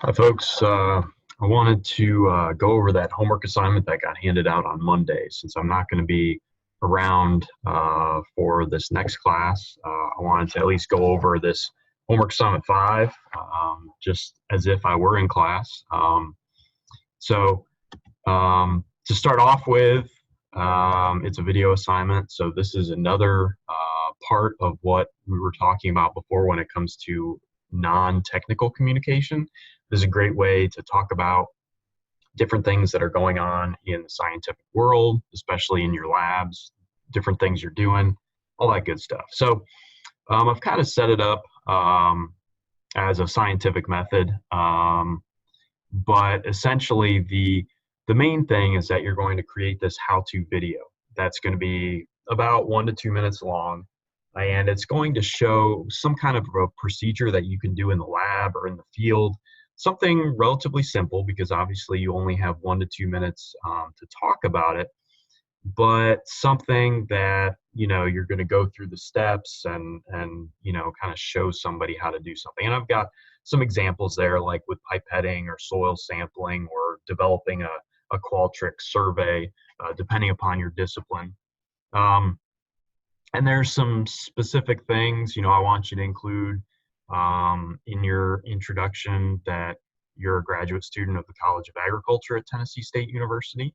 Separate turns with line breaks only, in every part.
Hi, folks. I wanted to go over that homework assignment that got handed out on Monday. Since I'm not going to be around for this next class, I wanted to at least go over this homework assignment 5, just as if I were in class. To start off with, it's a video assignment. So this is another part of what we were talking about before when it comes to non-technical communication. This is a great way to talk about different things that are going on in the scientific world, especially in your labs, different things you're doing, all that good stuff. So I've kind of set it up as a scientific method, but essentially the main thing is that you're going to create this how-to video that's going to be about 1 to 2 minutes long, and it's going to show some kind of a procedure that you can do in the lab or in the field, something relatively simple because obviously you only have 1 to 2 minutes to talk about it, but something that you're going to go through the steps and kind of show somebody how to do something. And I've got some examples there, like with pipetting or soil sampling or developing a Qualtrics survey, depending upon your discipline. And there's some specific things I want you to include in your introduction, that you're a graduate student of the College of Agriculture at Tennessee State University.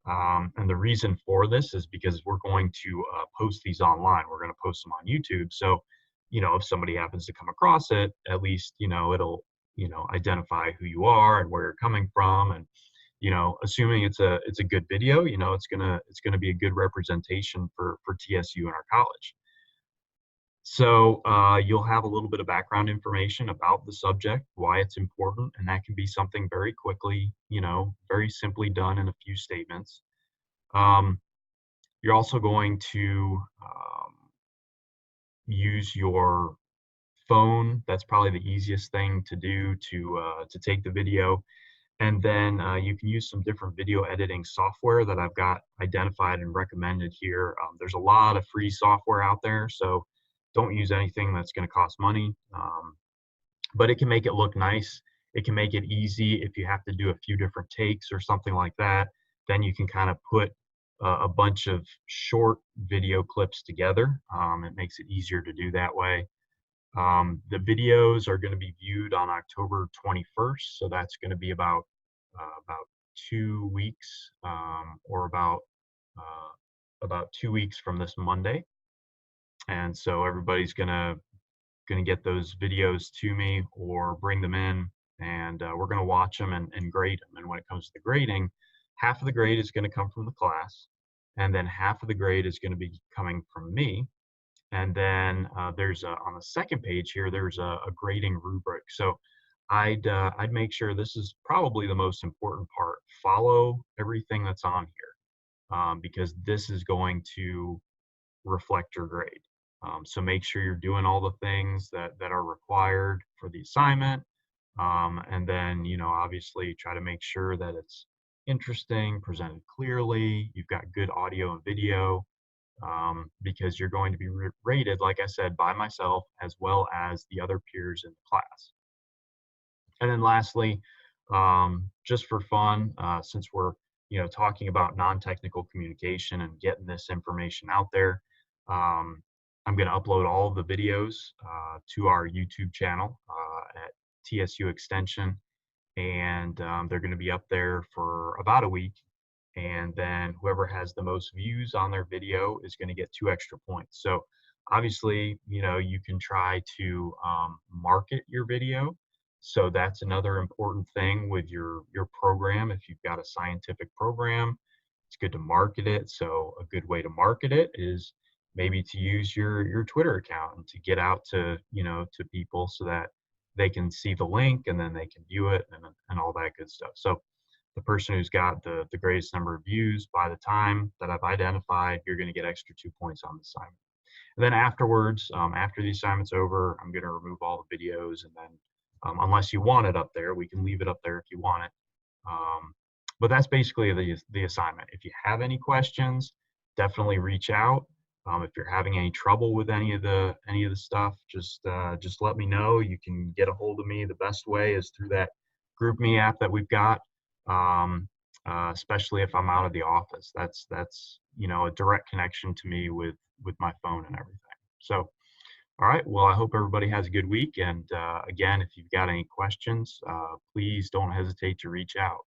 And the reason for this is because we're going to post these online. We're going to post them on YouTube. So, if somebody happens to come across it, at least, it'll, identify who you are and where you're coming from. And, assuming it's a good video, it's gonna be a good representation for TSU and our college. So you'll have a little bit of background information about the subject, why it's important, and that can be something very quickly, very simply done in a few statements. You're also going to use your phone. That's probably the easiest thing to do to take the video. And then you can use some different video editing software that I've got identified and recommended here. There's a lot of free software out there, so don't use anything that's going to cost money. But it can make it look nice. It can make it easy if you have to do a few different takes or something like that. Then you can kind of put a bunch of short video clips together. It makes it easier to do that way. The videos are going to be viewed on October 21st, so that's going to be about 2 weeks, or about 2 weeks from this Monday. And so everybody's gonna get those videos to me or bring them in, and we're gonna watch them and grade them. And when it comes to the grading, half of the grade is going to come from the class, and then half of the grade is going to be coming from me. And then there's on the second page here, there's a grading rubric. So I'd make sure this is probably the most important part. Follow everything that's on here, because this is going to reflect your grade. So make sure you're doing all the things that are required for the assignment. And then, obviously try to make sure that it's interesting, presented clearly, you've got good audio and video, because you're going to be rated, like I said, by myself as well as the other peers in the class. And then lastly, just for fun, since we're talking about non-technical communication and getting this information out there, I'm going to upload all of the videos to our YouTube channel at TSU Extension, and they're going to be up there for about a week. And then whoever has the most views on their video is going to get 2 extra points. So obviously, you can try to market your video. So that's another important thing with your program. If you've got a scientific program, it's good to market it. So a good way to market it is maybe to use your Twitter account and to get out to to people so that they can see the link and then they can view it and all that good stuff. So the person who's got the greatest number of views, by the time that I've identified, you're going to get extra 2 points on the assignment. And then afterwards, after the assignment's over, I'm going to remove all the videos, and then unless you want it up there, we can leave it up there if you want it. But that's basically the assignment. If you have any questions, definitely reach out. If you're having any trouble with any of the stuff, just let me know. You can get a hold of me. The best way is through that GroupMe app that we've got, especially if I'm out of the office. That's a direct connection to me with my phone and everything. So, all right. Well, I hope everybody has a good week. And again, if you've got any questions, please don't hesitate to reach out.